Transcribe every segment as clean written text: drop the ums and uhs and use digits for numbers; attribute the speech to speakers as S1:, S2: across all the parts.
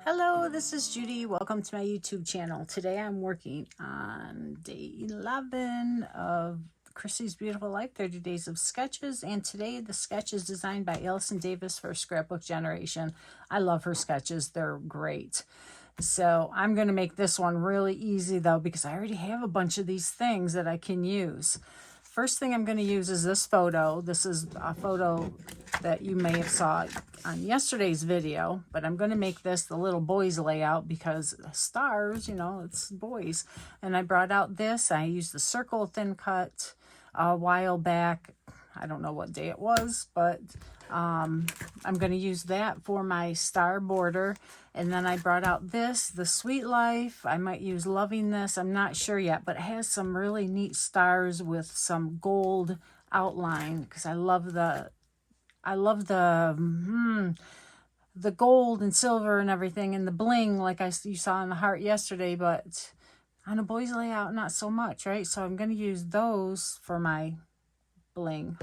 S1: Hello, this is Judy. Welcome to my YouTube channel. Today I'm working on day 11 of Chrissy's Beautiful Life, 30 Days of Sketches. And today the sketch is designed by Allison Davis for Scrapbook Generation. I love her sketches. They're great. So I'm going to make this one really easy though, because I already have a bunch of these things that I can use. First thing I'm going to use is this photo. This is a photo that you may have saw on yesterday's video, but I'm going to make this the little boys layout because stars, you know, it's boys. And I brought out this. I used the circle thin cut a while back. I don't know what day it was, but I'm going to use that for my star border. And then I brought out this, the Sweet Life. I might use Loving This. I'm not sure yet, but it has some really neat stars with some gold outline because I love the gold and silver and everything and the bling like you saw in the heart yesterday, but on a boys layout, not so much, right? So I'm going to use those for my bling.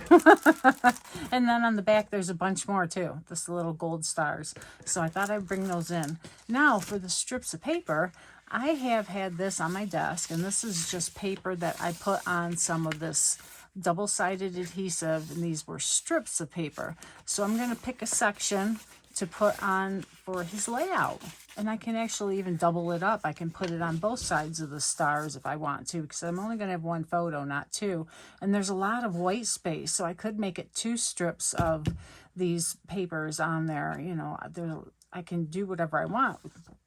S1: And then on the back there's a bunch more too, this little gold stars, so I thought I'd bring those in. Now for the strips of paper, I have had this on my desk, and this is just paper that I put on some of this double-sided adhesive, and these were strips of paper. So I'm going to pick a section to put on for his layout, and I can actually even double it up. I can put it on both sides of the stars if I want to, because I'm only going to have one photo, not two, and there's a lot of white space, so I could make it 2 strips of these papers on there. You know, I can do whatever I want.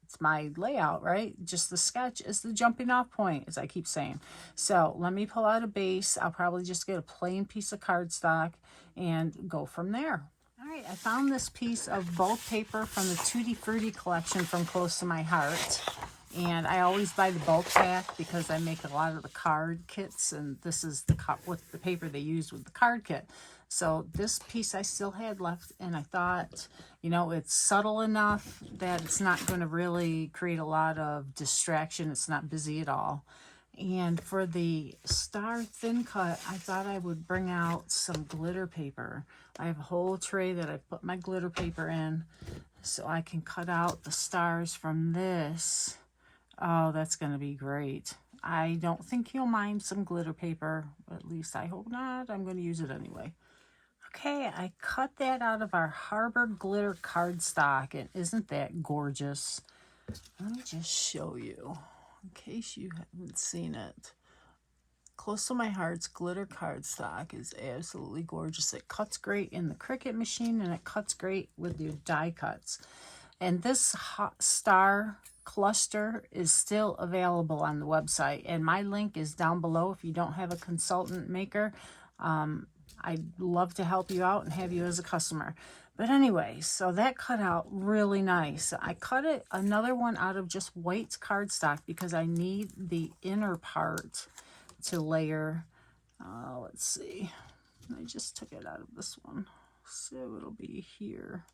S1: It's my layout, right? Just the sketch is the jumping off point, as I keep saying. So let me pull out a base. I'll probably just get a plain piece of cardstock and go from there. All right, I found this piece of bulk paper from the Tutti Frutti collection from Close to My Heart. And I always buy the bulk pack because I make a lot of the card kits, and this is the paper they used with the card kit. So this piece I still had left, and I thought, you know, it's subtle enough that it's not going to really create a lot of distraction. It's not busy at all. And for the star thin cut, I thought I would bring out some glitter paper. I have a whole tray that I put my glitter paper in so I can cut out the stars from this. Oh, that's going to be great. I don't think you'll mind some glitter paper. At least I hope not. I'm going to use it anyway. Okay, I cut that out of our Harbor Glitter cardstock, and isn't that gorgeous? Let me just show you, in case you haven't seen it. Close to My Heart's glitter cardstock is absolutely gorgeous. It cuts great in the Cricut machine, and it cuts great with your die cuts. And this hot star cluster is still available on the website, and my link is down below if you don't have a consultant maker. I'd love to help you out and have you as a customer. But anyway, so that cut out really nice. I cut another one out of just white cardstock because I need the inner part to layer. Let's see. I just took it out of this one, so it'll be here,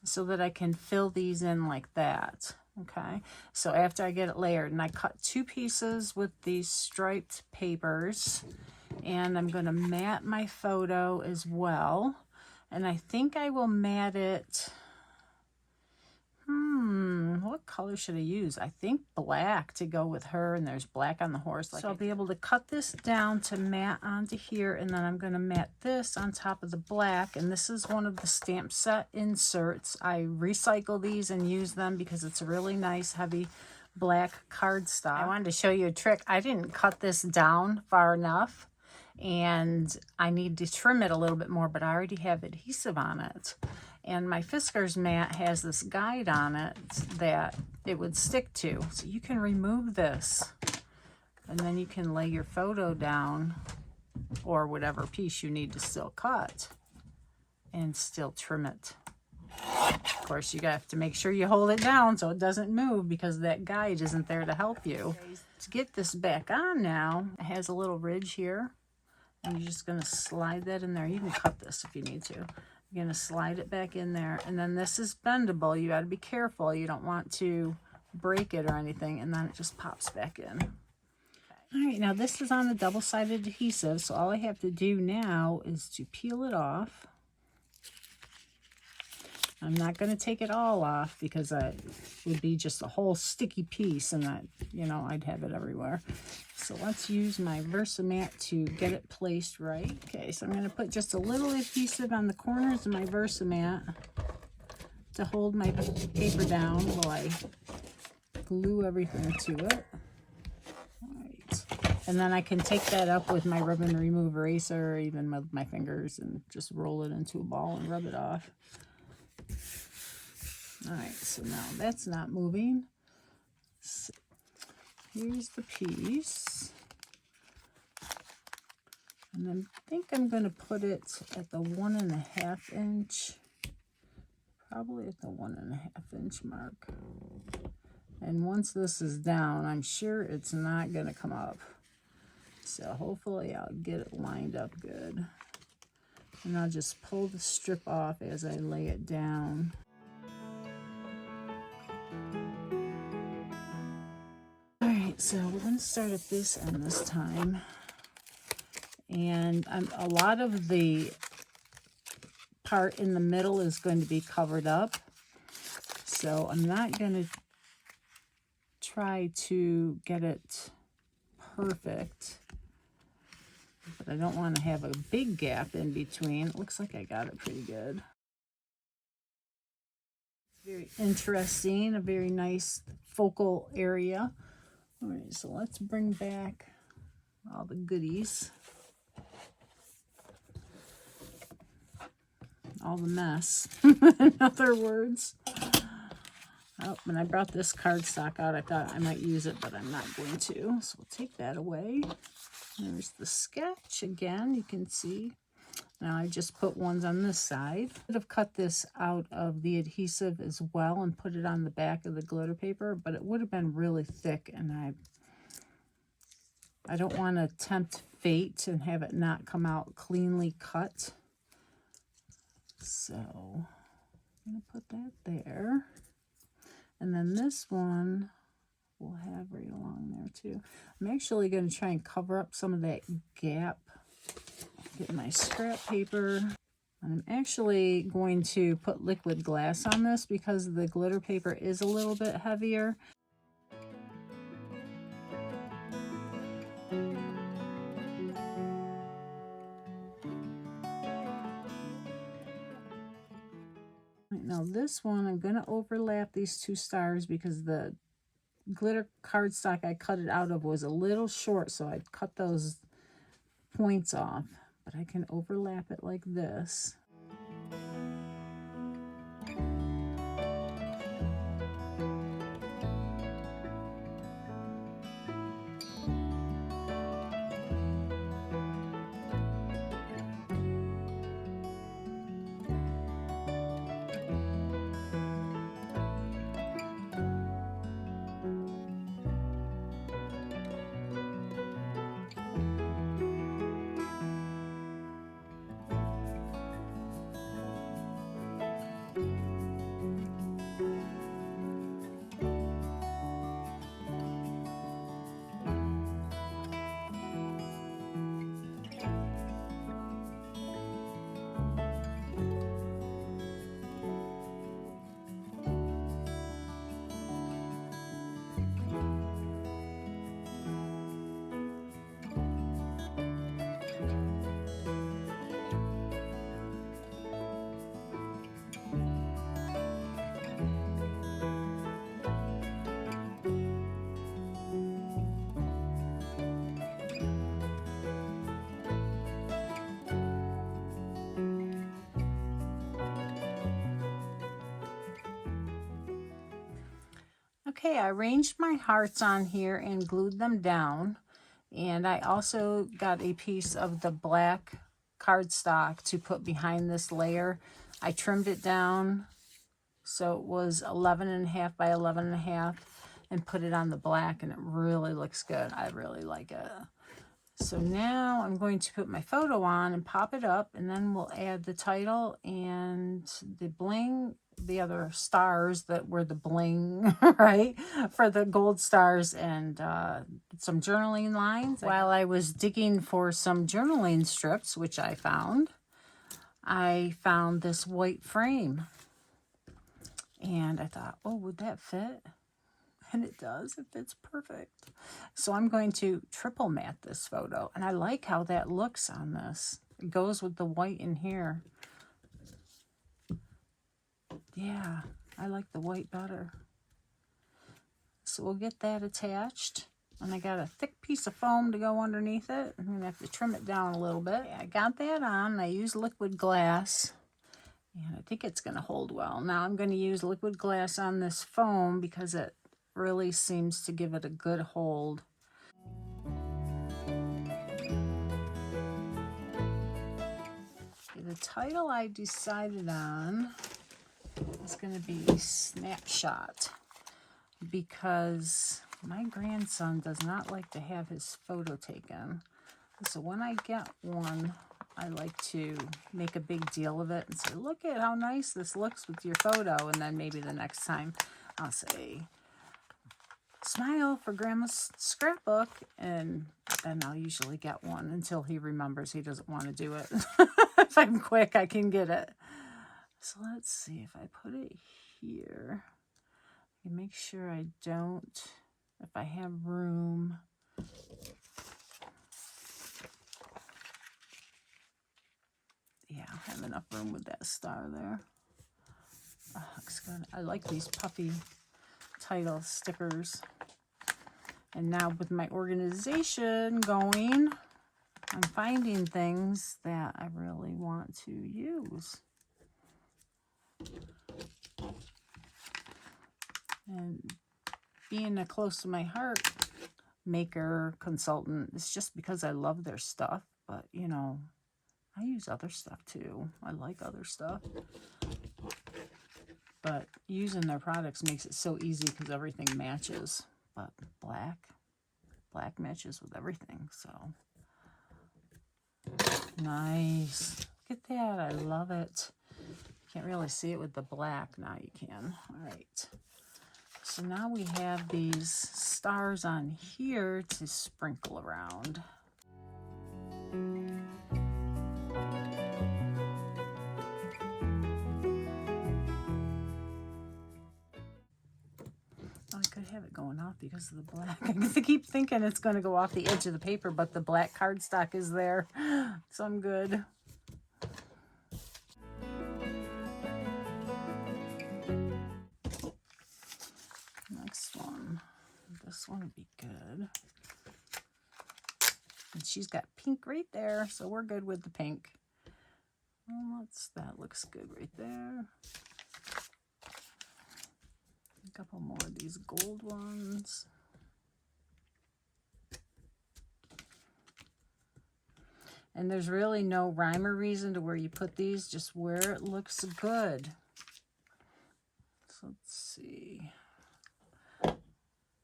S1: so that I can fill these in like that. Okay, so after I get it layered, and I cut 2 pieces with these striped papers, and I'm going to mat my photo as well. And I think I will mat it, what color should I use? I think black to go with her, and there's black on the horse. So I'll be able to cut this down to mat onto here, and then I'm going to mat this on top of the black. And this is one of the stamp set inserts. I recycle these and use them because it's a really nice heavy black cardstock. I wanted to show you a trick. I didn't cut this down far enough, and I need to trim it a little bit more, but I already have adhesive on it. And my Fiskars mat has this guide on it that it would stick to. So you can remove this, and then you can lay your photo down, or whatever piece you need to still cut, and still trim it. Of course, you have to make sure you hold it down so it doesn't move, because that guide isn't there to help you. To get this back on now, it has a little ridge here, and you're just going to slide that in there. You can cut this if you need to. You're going to slide it back in there, and then this is bendable. You got to be careful. You don't want to break it or anything, and then it just pops back in. All right, now this is on a double-sided adhesive, so all I have to do now is to peel it off. I'm not going to take it all off because it would be just a whole sticky piece and that, you know, I'd have it everywhere. So let's use my Versamat to get it placed right. Okay, so I'm going to put just a little adhesive on the corners of my Versamat to hold my paper down while I glue everything to it. All right. And then I can take that up with my ribbon remove eraser or even with my fingers and just roll it into a ball and rub it off. All right, so now that's not moving. So here's the piece. And then I think I'm going to put it at the 1.5 inch, probably at the 1.5 inch mark. And once this is down, I'm sure it's not going to come up. So hopefully I'll get it lined up good. And I'll just pull the strip off as I lay it down. All right, so we're going to start at this end this time. And a lot of the part in the middle is going to be covered up. So I'm not going to try to get it perfect. But I don't want to have a big gap in between. It looks like I got it pretty good. Very interesting, a very nice focal area. All right, so let's bring back all the goodies. All the mess, in other words. Oh, when I brought this cardstock out, I thought I might use it, but I'm not going to. So we'll take that away. There's the sketch again, you can see. Now I just put ones on this side. I could have cut this out of the adhesive as well and put it on the back of the glitter paper, but it would have been really thick, and I don't want to tempt fate and have it not come out cleanly cut. So I'm going to put that there. And then this one we'll have right along there too. I'm actually going to try and cover up some of that gap. Get my scrap paper. I'm actually going to put liquid glass on this because the glitter paper is a little bit heavier. Now this one, I'm going to overlap these two stars because the glitter cardstock I cut it out of was a little short, so I cut those points off. But I can overlap it like this. Okay, I arranged my hearts on here and glued them down. And I also got a piece of the black cardstock to put behind this layer. I trimmed it down so it was 11.5 by 11.5 and put it on the black, and it really looks good. I really like it. So now I'm going to put my photo on and pop it up, and then we'll add the title and the bling, the other stars that were the bling, right, for the gold stars, and some journaling lines. While I was digging for some journaling strips, which I found this white frame. And I thought, oh, would that fit? And it does. It fits perfect. So I'm going to triple matte this photo. And I like how that looks on this. It goes with the white in here. Yeah, I like the white better. So we'll get that attached. And I got a thick piece of foam to go underneath it. I'm going to have to trim it down a little bit. I got that on. I used liquid glass. And I think it's going to hold well. Now I'm going to use liquid glass on this foam because it really seems to give it a good hold. Okay, the title I decided on is going to be Snapshot, because my grandson does not like to have his photo taken. So when I get one, I like to make a big deal of it and say, look at how nice this looks with your photo. And then maybe the next time I'll say, smile for Grandma's scrapbook. And then I'll usually get one until he remembers he doesn't want to do it. If I'm quick, I can get it. So let's see if I put it here. I can make sure I don't, if I have room. Yeah, I have enough room with that star there. Oh, looks good. I like these puffy title stickers. And now with my organization going, I'm finding things that I really want to use. And being a close to my heart maker consultant, it's just because I love their stuff. But, you know, I use other stuff too. I like other stuff. But using their products makes it so easy because everything matches. But black matches with everything, so. Nice. Look at that. I love it. Can't really see it with the black. Now you can. All right. So now we have these stars on here to sprinkle around. I could have it going off because of the black. I keep thinking it's going to go off the edge of the paper, but the black cardstock is there, so I'm good. Next one. This one would be good. And she's got pink right there, so we're good with the pink. Well, that looks good right there. A couple more of these gold ones. And there's really no rhyme or reason to where you put these, just where it looks good. So let's see.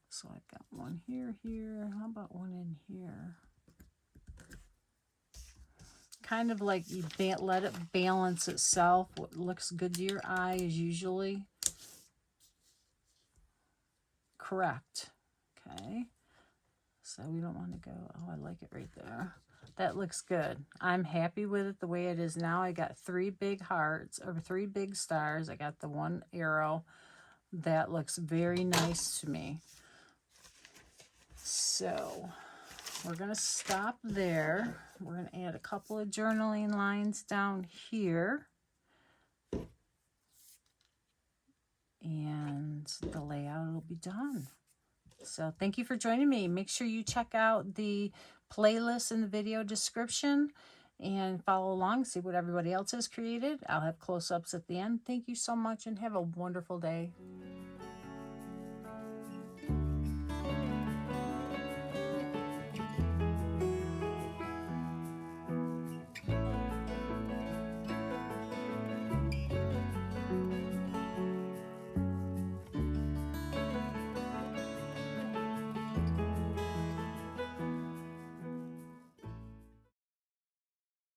S1: So I've got one here. How about one in here? Kind of like you let it balance itself. What looks good to your eye is usually correct. Okay. So we don't want to go, oh, I like it right there. That looks good. I'm happy with it the way it is now. I got 3 big hearts, or 3 big stars. I got the 1 arrow. That looks very nice to me. So we're going to stop there. We're going to add a couple of journaling lines down here. And the layout will be done. So thank you for joining me. Make sure you check out the playlist in the video description and follow along, see what everybody else has created. I'll have close-ups at the end. Thank you so much and have a wonderful day.